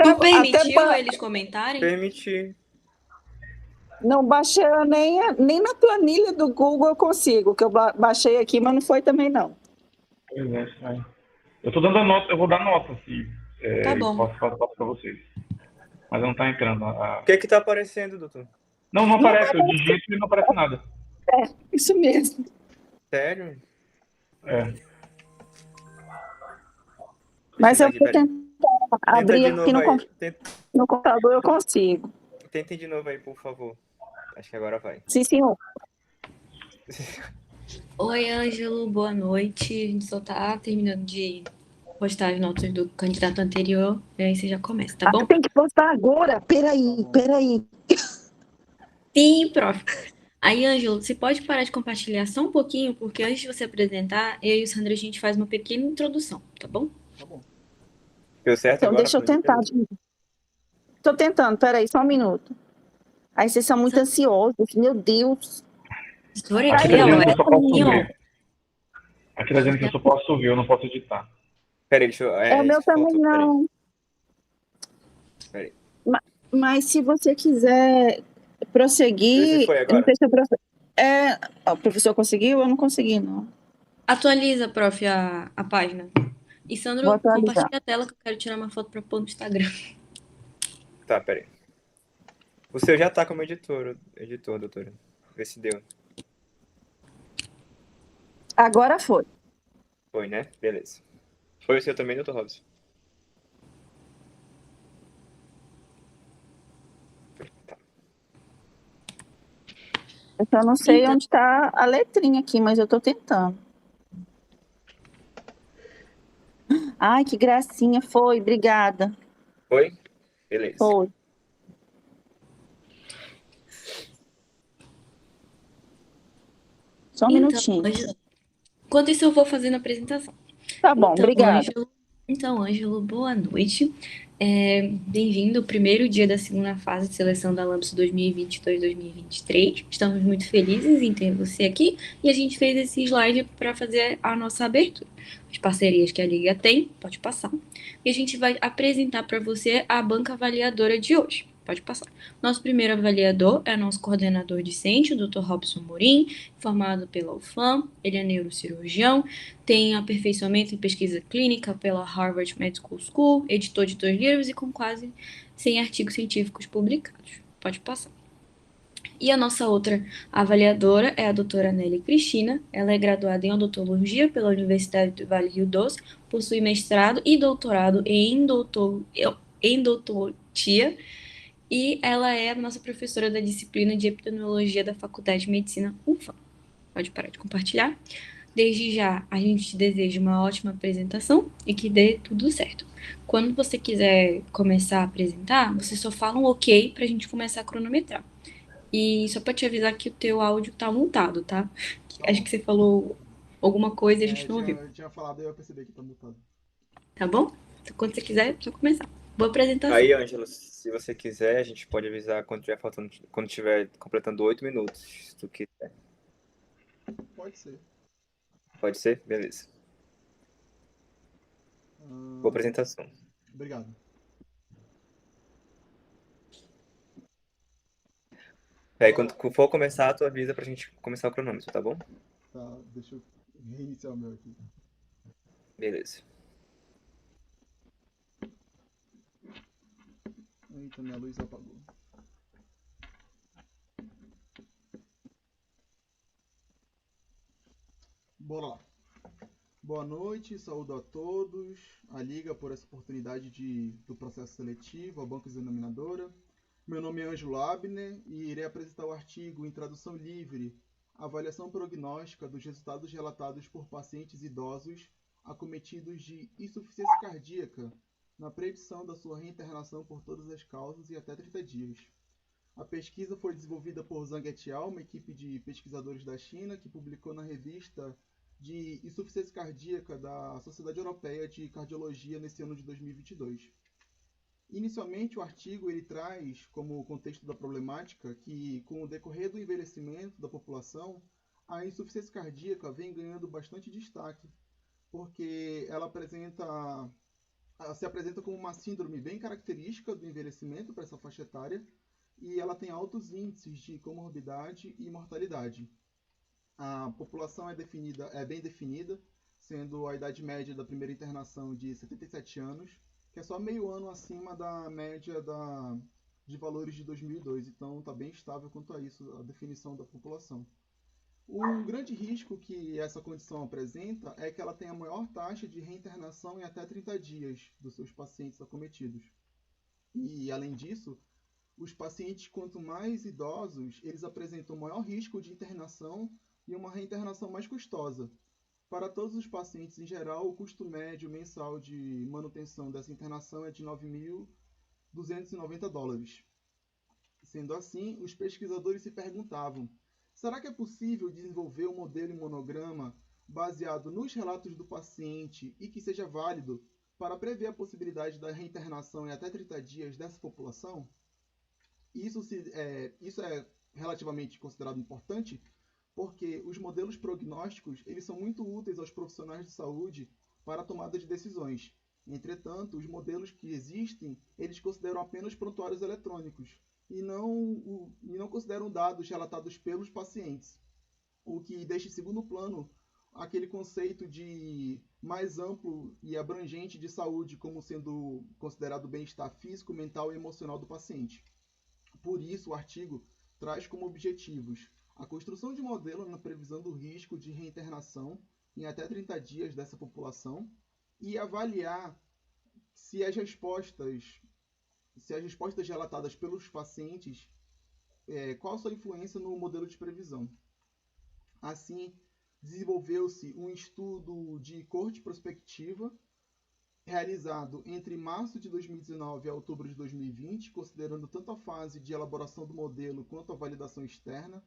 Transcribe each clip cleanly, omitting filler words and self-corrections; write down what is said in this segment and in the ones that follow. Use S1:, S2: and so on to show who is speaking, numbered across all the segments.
S1: Tu permitiu eles comentarem?
S2: Permitir.
S3: Não baixei nem na planilha do Google eu consigo, que eu baixei aqui, mas não foi também não.
S4: Pois é, estranho. Eu tô dando a nota, eu vou dar nota, se
S1: Tá bom.
S4: posso passar pra vocês. Mas não tá entrando.
S2: O que é que tá aparecendo, doutor?
S4: Não aparece. Eu digito e não aparece nada.
S3: Isso mesmo.
S2: Sério?
S4: É.
S3: Mas eu
S2: Aqui,
S3: vou
S2: peraí.
S3: tentar abrir
S2: de
S3: aqui
S2: novo aí.
S3: no computador, eu consigo.
S2: Tentem de novo aí, por favor. Acho que agora vai.
S3: Sim, senhor.
S1: Oi, Ângelo, boa noite. A gente só tá terminando de postar as notas do candidato anterior, e aí você já começa, tá bom?
S3: Tem que postar agora? Peraí.
S1: Sim, prof. Aí, Ângelo, você pode parar de compartilhar só um pouquinho, porque antes de você apresentar, eu e o Sandro, a gente faz uma pequena introdução, tá bom?
S5: Tá bom.
S2: Deu certo
S3: Então
S2: agora?
S3: deixa eu tentar. Tô tentando, peraí, só um minuto. Aí vocês são muito ansiosos, meu Deus.
S1: História
S4: Aqui
S1: aqui,
S4: tá dizendo
S1: ó,
S4: que eu só posso
S1: assim, ó.
S4: ver. Aqui tá dizendo que eu só posso ver, eu não posso editar.
S2: Peraí, deixa eu...
S3: O meu também não.
S2: Peraí.
S3: Mas se você quiser prosseguir...
S2: Esse foi
S3: Eu não
S2: agora?
S3: sei se o professor conseguiu? Eu não consegui, não.
S1: Atualiza, prof, a página. E, Sandro,
S3: Vou atualizar.
S1: compartilha a tela que eu quero tirar uma foto pra pôr no Instagram.
S2: Tá, peraí. O seu já tá como editor, doutora. Vê se deu.
S3: Agora foi.
S2: Foi, né? Beleza. Foi o seu também, doutor Robson? Tá.
S3: Eu só não sei
S1: Então.
S3: onde está a letrinha aqui, mas eu tô tentando. Ai, que gracinha. Foi, obrigada.
S2: Foi? Beleza.
S3: Foi. Só um minutinho.
S1: Enquanto isso, eu vou fazendo a apresentação.
S3: Tá bom, obrigada.
S1: Ângelo, boa noite. Bem-vindo ao primeiro dia da segunda fase de seleção da LAMPS 2022-2023. Estamos muito felizes em ter você aqui e a gente fez esse slide para fazer a nossa abertura. As parcerias que a Liga tem, pode passar. E a gente vai apresentar para você a banca avaliadora de hoje. Pode passar. Nosso primeiro avaliador é nosso coordenador discente, o Dr. Robson Morim, formado pela UFAM, ele é neurocirurgião, tem aperfeiçoamento em pesquisa clínica pela Harvard Medical School, editor de 2 livros e com quase 100 artigos científicos publicados. Pode passar. E a nossa outra avaliadora é a doutora Nelly Cristina. Ela é graduada em odontologia pela Universidade do Vale Rio Doce, possui mestrado e doutorado em endodontia e ela é a nossa professora da disciplina de epidemiologia da Faculdade de Medicina UFAM. Pode parar de compartilhar. Desde já, a gente te deseja uma ótima apresentação e que dê tudo certo. Quando você quiser começar a apresentar, você só fala um ok para a gente começar a cronometrar. E só para te avisar que o teu áudio tá mutado, tá? Acho que você falou alguma coisa e a gente não ouviu.
S5: Eu tinha falado e eu percebi que tá mutado.
S1: Tá bom? Então, quando você quiser, é só começar. Boa apresentação.
S2: Aí, Ângelo, se você quiser, a gente pode avisar quando tiver completando 8 minutos, se tu quiser.
S5: Pode ser.
S2: Pode ser? Beleza. Boa apresentação.
S5: Obrigado.
S2: Aí, quando for começar, tu avisa pra gente começar o cronômetro, tá bom?
S5: Tá, deixa eu reiniciar o meu aqui.
S2: Beleza.
S5: Eita, minha luz apagou. Bora lá. Boa noite, saúdo a todos. A Liga por essa oportunidade do processo seletivo, a banca examinadora. Meu nome é Ângelo Abner e irei apresentar o artigo em tradução livre, avaliação prognóstica dos resultados relatados por pacientes idosos acometidos de insuficiência cardíaca na predição da sua reinternação por todas as causas e até 30 dias. A pesquisa foi desenvolvida por Zhang et al., uma equipe de pesquisadores da China, que publicou na revista de insuficiência cardíaca da Sociedade Europeia de Cardiologia nesse ano de 2022. Inicialmente, o artigo ele traz como contexto da problemática que, com o decorrer do envelhecimento da população, a insuficiência cardíaca vem ganhando bastante destaque, porque ela apresenta se apresenta como uma síndrome bem característica do envelhecimento para essa faixa etária e ela tem altos índices de comorbidade e mortalidade. A população é bem definida, sendo a idade média da primeira internação de 77 anos, que é só meio ano acima da média de valores de 2002, então está bem estável quanto a isso, a definição da população. Um grande risco que essa condição apresenta é que ela tem a maior taxa de reinternação em até 30 dias dos seus pacientes acometidos. E, além disso, os pacientes, quanto mais idosos, eles apresentam maior risco de internação e uma reinternação mais custosa. Para todos os pacientes, em geral, o custo médio mensal de manutenção dessa internação é de $9.290. Sendo assim, os pesquisadores se perguntavam: será que é possível desenvolver um modelo imunograma baseado nos relatos do paciente e que seja válido para prever a possibilidade da reinternação em até 30 dias dessa população? Isso é relativamente considerado importante porque os modelos prognósticos eles são muito úteis aos profissionais de saúde para a tomada de decisões. Entretanto, os modelos que existem, eles consideram apenas prontuários eletrônicos e não consideram dados relatados pelos pacientes, o que deixa em segundo plano aquele conceito de mais amplo e abrangente de saúde como sendo considerado o bem-estar físico, mental e emocional do paciente. Por isso, o artigo traz como objetivos a construção de modelo na previsão do risco de reinternação em até 30 dias dessa população e avaliar se as respostas relatadas pelos pacientes, qual a sua influência no modelo de previsão. Assim, desenvolveu-se um estudo de coorte prospectiva realizado entre março de 2019 a outubro de 2020, considerando tanto a fase de elaboração do modelo quanto a validação externa.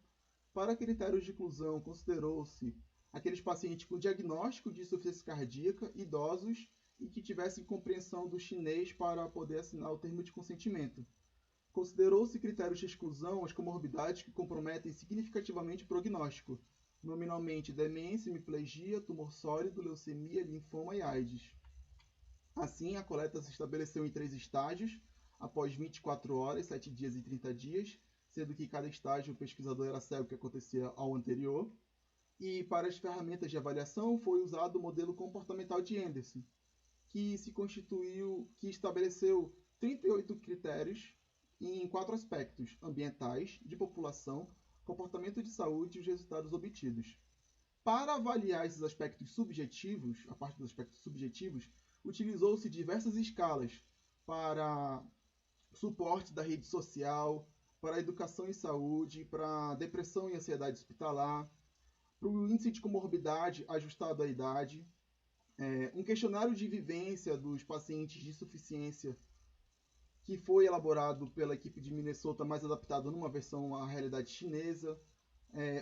S5: Para critérios de inclusão, considerou-se aqueles pacientes com diagnóstico de insuficiência cardíaca, idosos e que tivessem compreensão do chinês para poder assinar o termo de consentimento. Considerou-se critérios de exclusão as comorbidades que comprometem significativamente o prognóstico, nominalmente demência, hemiplegia, tumor sólido, leucemia, linfoma e AIDS. Assim, a coleta se estabeleceu em 3 estágios, após 24 horas, 7 dias e 30 dias, sendo que cada estágio o pesquisador era cego, que acontecia ao anterior. E para as ferramentas de avaliação foi usado o modelo comportamental de Anderson, que estabeleceu 38 critérios em 4 aspectos: ambientais, de população, comportamento de saúde e os resultados obtidos. Para avaliar esses aspectos subjetivos, a parte dos aspectos subjetivos, utilizou-se diversas escalas para suporte da rede social, para a educação em saúde, para a depressão e ansiedade hospitalar, para o índice de comorbidade ajustado à idade, um questionário de vivência dos pacientes de insuficiência que foi elaborado pela equipe de Minnesota, mais adaptado numa versão à realidade chinesa,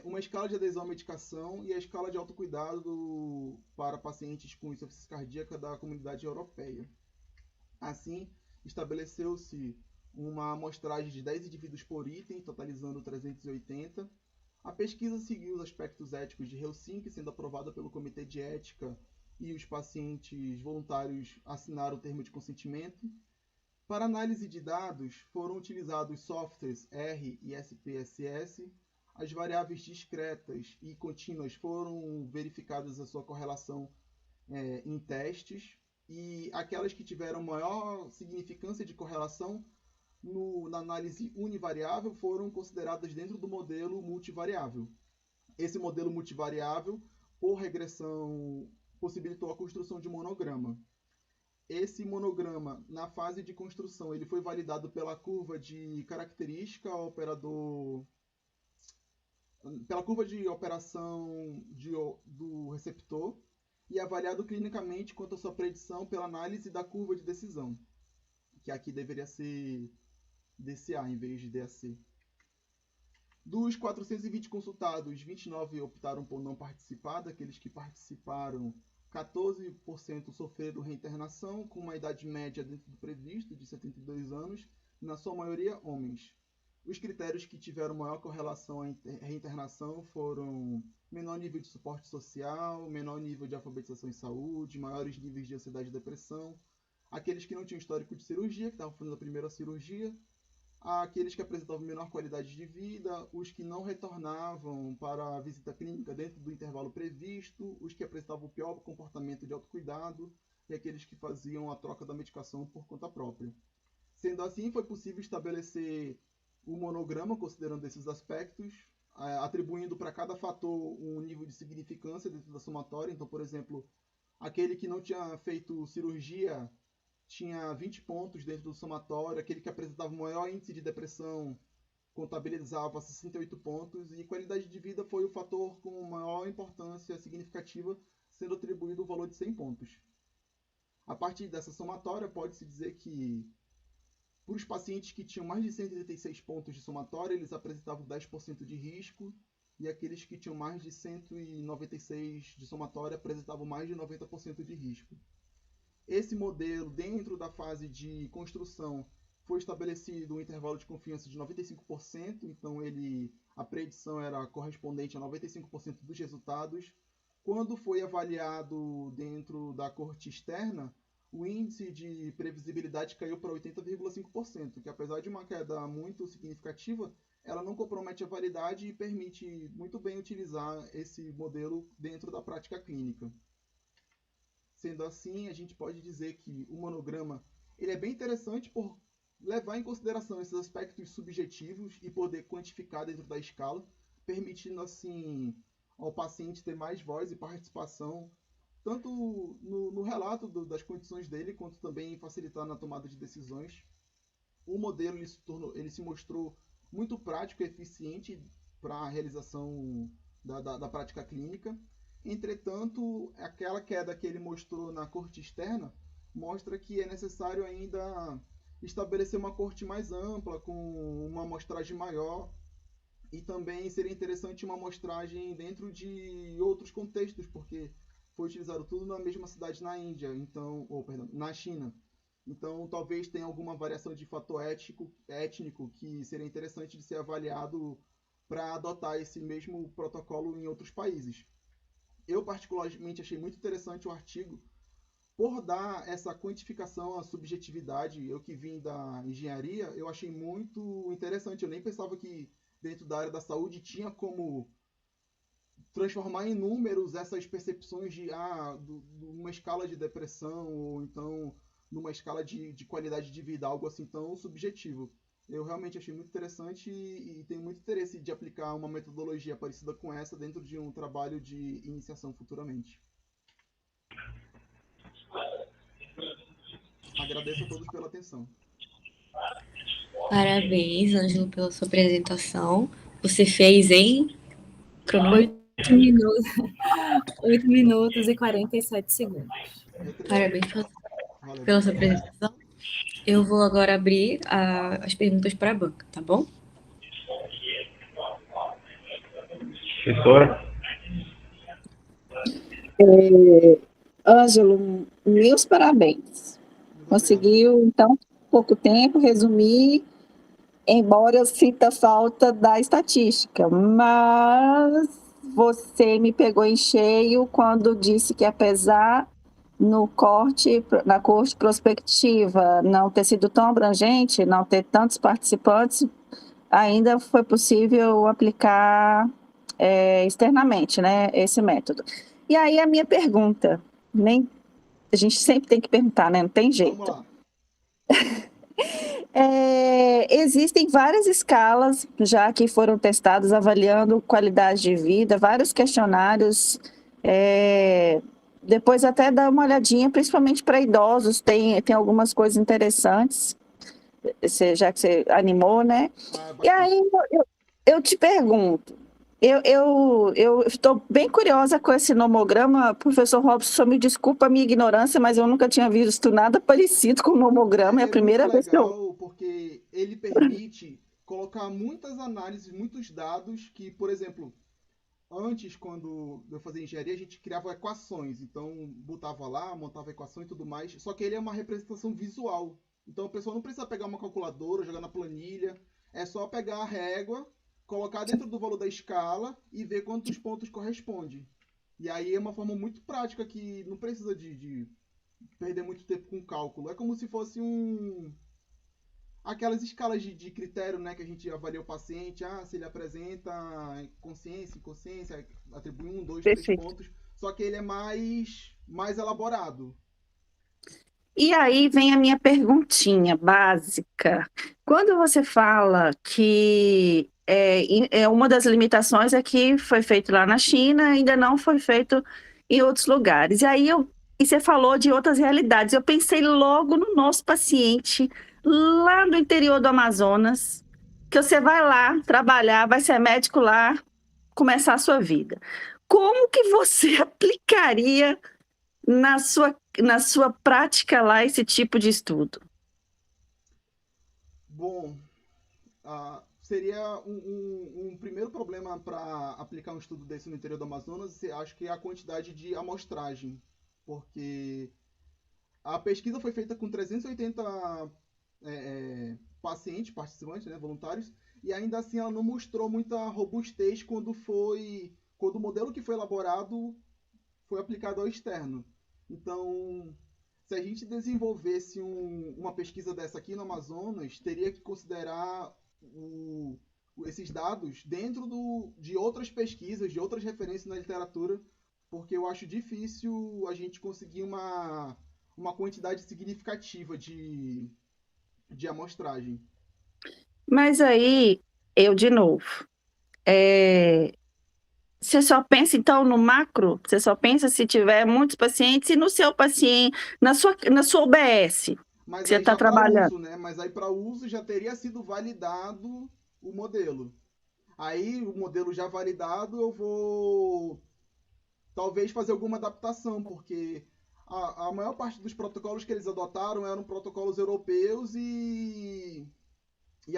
S5: uma escala de adesão à medicação e a escala de autocuidado para pacientes com insuficiência cardíaca da comunidade europeia. Assim, estabeleceu-se uma amostragem de 10 indivíduos por item, totalizando 380. A pesquisa seguiu os aspectos éticos de Helsinki, sendo aprovada pelo Comitê de Ética, e os pacientes voluntários assinaram o termo de consentimento. Para análise de dados, foram utilizados softwares R e SPSS. As variáveis discretas e contínuas foram verificadas a sua correlação em testes, e aquelas que tiveram maior significância de correlação na análise univariável foram consideradas dentro do modelo multivariável. Esse modelo multivariável, por regressão, possibilitou a construção de um monograma. Esse monograma, na fase de construção, ele foi validado pela curva de característica pela curva de operação do receptor e avaliado clinicamente quanto à sua predição pela análise da curva de decisão, que aqui deveria ser DCA em vez de DAC. Dos 420 consultados, 29 optaram por não participar. Daqueles que participaram, 14% sofreram reinternação, com uma idade média dentro do previsto, de 72 anos, na sua maioria homens. Os critérios que tiveram maior correlação à reinternação foram menor nível de suporte social, menor nível de alfabetização em saúde, maiores níveis de ansiedade e depressão, aqueles que não tinham histórico de cirurgia, que estavam fazendo a primeira cirurgia, aqueles que apresentavam menor qualidade de vida, os que não retornavam para a visita clínica dentro do intervalo previsto, os que apresentavam o pior comportamento de autocuidado e aqueles que faziam a troca da medicação por conta própria. Sendo assim, foi possível estabelecer o monograma considerando esses aspectos, atribuindo para cada fator um nível de significância dentro da somatória. Então, por exemplo, aquele que não tinha feito cirurgia tinha 20 pontos dentro do somatório, aquele que apresentava o maior índice de depressão contabilizava 68 pontos, e qualidade de vida foi o fator com maior importância significativa, sendo atribuído o valor de 100 pontos. A partir dessa somatória, pode-se dizer que, para os pacientes que tinham mais de 136 pontos de somatória, eles apresentavam 10% de risco, e aqueles que tinham mais de 196 de somatória apresentavam mais de 90% de risco. Esse modelo, dentro da fase de construção, foi estabelecido um intervalo de confiança de 95%, então a predição era correspondente a 95% dos resultados. Quando foi avaliado dentro da corte externa, o índice de previsibilidade caiu para 80,5%, que apesar de uma queda muito significativa, ela não compromete a validade e permite muito bem utilizar esse modelo dentro da prática clínica. Sendo assim, a gente pode dizer que o monograma ele é bem interessante por levar em consideração esses aspectos subjetivos e poder quantificar dentro da escala, permitindo assim ao paciente ter mais voz e participação, tanto no relato das condições dele, quanto também facilitar na tomada de decisões. O modelo ele se mostrou muito prático e eficiente para a realização da prática clínica. Entretanto, aquela queda que ele mostrou na corte externa mostra que é necessário ainda estabelecer uma corte mais ampla, com uma amostragem maior, e também seria interessante uma amostragem dentro de outros contextos, porque foi utilizado tudo na mesma cidade na Índia, na China. Então, talvez tenha alguma variação de fator étnico que seria interessante de ser avaliado para adotar esse mesmo protocolo em outros países. Eu, particularmente, achei muito interessante o artigo por dar essa quantificação à subjetividade. Eu que vim da engenharia, eu achei muito interessante. Eu nem pensava que dentro da área da saúde tinha como transformar em números essas percepções de uma escala de depressão, ou então numa escala de qualidade de vida, algo assim tão subjetivo. Eu realmente achei muito interessante e tenho muito interesse de aplicar uma metodologia parecida com essa dentro de um trabalho de iniciação futuramente. Agradeço a todos pela atenção.
S1: Parabéns, Ângelo, pela sua apresentação. Você fez em cronômetro?
S6: 8 minutos e 47 segundos.
S1: Parabéns pela sua apresentação. Eu vou agora abrir as perguntas para a banca, tá bom?
S4: Professora.
S3: Ângelo, meus parabéns. Conseguiu, então, pouco tempo, resumir, embora eu sinta falta da estatística, mas você me pegou em cheio quando disse que, apesar na corte prospectiva não ter sido tão abrangente, não ter tantos participantes, ainda foi possível aplicar externamente, né, esse método. E aí a minha pergunta, a gente sempre tem que perguntar, né, não tem jeito.
S5: Vamos lá.
S3: Existem várias escalas já que foram testadas avaliando qualidade de vida, vários questionários, depois até dar uma olhadinha, principalmente para idosos, tem algumas coisas interessantes, já que você animou, né? E aí eu te pergunto, eu estou bem curiosa com esse nomograma. Professor Robson, me desculpa a minha ignorância, mas eu nunca tinha visto nada parecido com o nomograma, é a primeira vez que eu...
S5: Porque ele permite colocar muitas análises, muitos dados que, por exemplo, antes, quando eu fazia engenharia, a gente criava equações, então botava lá, montava equação e tudo mais, só que ele é uma representação visual, então a pessoa não precisa pegar uma calculadora, jogar na planilha, é só pegar a régua, colocar dentro do valor da escala e ver quantos pontos corresponde. E aí é uma forma muito prática que não precisa de perder muito tempo com cálculo. É como se fosse aquelas escalas de critério, né, que a gente avalia o paciente, se ele apresenta consciência, inconsciência, atribui 1, 2, 3
S3: Perfeito.
S5: pontos, só que ele é mais elaborado.
S3: E aí vem a minha perguntinha básica. Quando você fala que uma das limitações é que foi feito lá na China, ainda não foi feito em outros lugares. E você falou de outras realidades. Eu pensei logo no nosso paciente lá no interior do Amazonas, que você vai lá trabalhar, vai ser médico lá, começar a sua vida. Como que você aplicaria na sua prática lá esse tipo de estudo?
S5: Bom, seria um primeiro problema para aplicar um estudo desse no interior do Amazonas, acho que é a quantidade de amostragem, porque a pesquisa foi feita com 380 pacientes, participantes, né, voluntários, e ainda assim ela não mostrou muita robustez quando o modelo que foi elaborado foi aplicado ao externo. Então, se a gente desenvolvesse uma pesquisa dessa aqui no Amazonas, teria que considerar esses dados dentro de outras pesquisas, de outras referências na literatura, porque eu acho difícil a gente conseguir uma quantidade significativa de amostragem.
S3: Mas aí, de novo, você só pensa então no macro? Você só pensa se tiver muitos pacientes e no seu paciente, na sua UBS,
S5: Mas
S3: que você
S5: aí
S3: está
S5: já para
S3: trabalhando.
S5: uso, né? Mas aí para uso já teria sido validado o modelo. Aí o modelo já validado, eu vou talvez fazer alguma adaptação, porque a maior parte dos protocolos que eles adotaram eram protocolos europeus e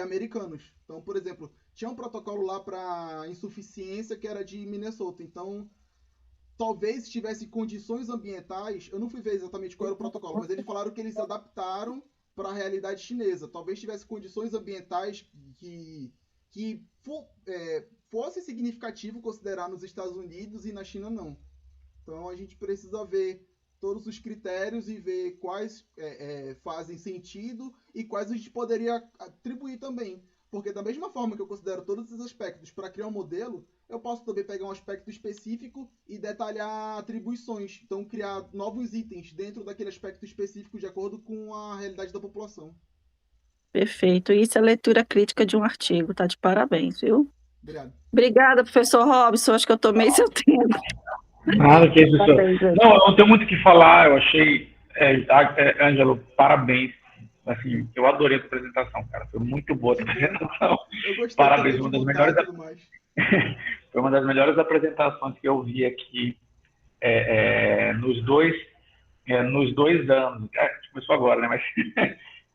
S5: americanos. Então, por exemplo, tinha um protocolo lá para insuficiência que era de Minnesota. Então, talvez se tivesse condições ambientais, eu não fui ver exatamente qual era o protocolo, mas eles falaram que eles adaptaram para a realidade chinesa. Talvez tivesse condições ambientais que fosse significativo considerar nos Estados Unidos e na China não. Então a gente precisa ver todos os critérios e ver quais fazem sentido e quais a gente poderia atribuir também. Porque da mesma forma que eu considero todos esses aspectos para criar um modelo, eu posso também pegar um aspecto específico e detalhar atribuições. Então criar novos itens dentro daquele aspecto específico de acordo com a realidade da população.
S3: Perfeito. Isso é leitura crítica de um artigo, tá de parabéns, viu?
S5: Obrigado.
S3: Obrigada, professor Robson. Acho que eu tomei seu tempo.
S4: Nada que isso.
S3: Parabéns, gente.
S4: Não, eu não tenho muito o que falar. Eu achei, Ângelo, parabéns. Assim, eu adorei a tua apresentação, cara. Foi muito boa a tua apresentação.
S5: Eu gostei
S4: Parabéns,
S5: também
S4: uma
S5: de
S4: das
S5: voltar
S4: melhores.
S5: e tudo mais.
S4: Foi uma das melhores apresentações que eu vi aqui nos dois anos. A gente começou agora, né?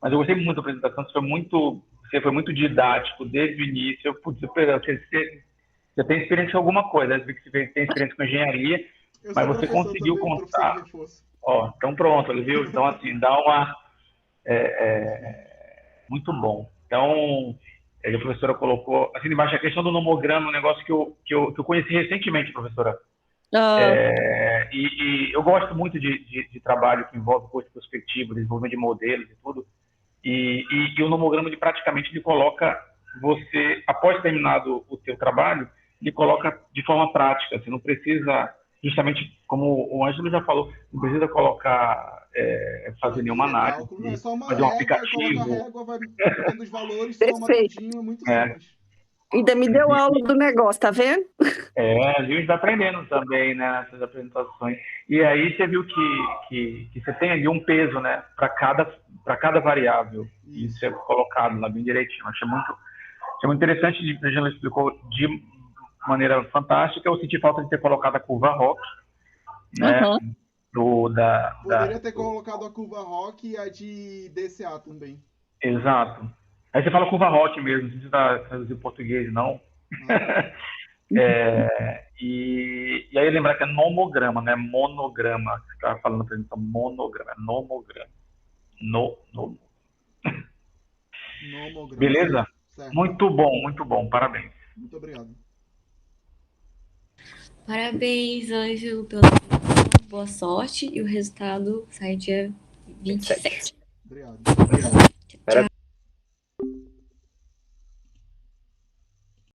S4: Mas eu gostei muito da apresentação. Você foi muito didático desde o início. Você tem experiência com alguma coisa. Eu vi que você tem experiência com engenharia,
S5: Eu
S4: mas
S5: sou
S4: você
S5: professor
S4: conseguiu
S5: também, professor
S4: contar.
S5: de reforço.
S4: Ó, então pronto, ele viu? Então, assim, dá uma. Muito bom. Então, a professora colocou, assim, embaixo a questão do nomograma, um negócio que eu conheci recentemente, professora. E eu gosto muito de trabalho que envolve curso prospectivo, desenvolvimento de modelos e tudo. E o nomograma, ele praticamente ele coloca você, após terminado o teu trabalho, ele coloca de forma prática. Você não precisa, justamente como o Ângelo já falou, não precisa colocar, fazer nenhuma análise,
S5: Não é só uma
S4: fazer um
S5: régua, coloca a
S4: aplicativo.
S5: régua, vai botando os valores, soma
S3: Perfeito.
S5: tudinho, é muito
S4: É.
S5: simples.
S3: Ainda me deu aula do negócio, tá vendo?
S4: A gente está aprendendo também, né, nessas apresentações. E aí você viu que você tem ali um peso, né, para cada variável. Isso é colocado lá bem direitinho. Achei muito interessante, a Angela explicou de maneira fantástica. Eu senti falta de ter colocado a curva ROC, né,
S5: Poderia ter colocado a curva ROC e a de DCA também.
S4: Exato. Aí você fala curva ROC mesmo, não precisa traduzir em português, não. E aí lembrar que é nomograma, né? Monograma. Você estava falando na apresentação, monograma, é nomograma.
S5: Nomograma.
S4: Beleza?
S5: Certo.
S4: Muito bom, parabéns.
S5: Muito obrigado.
S1: Parabéns, Ângelo, pela apresentação. Boa sorte e o resultado sai dia 27.
S5: Obrigado.
S2: Parabéns.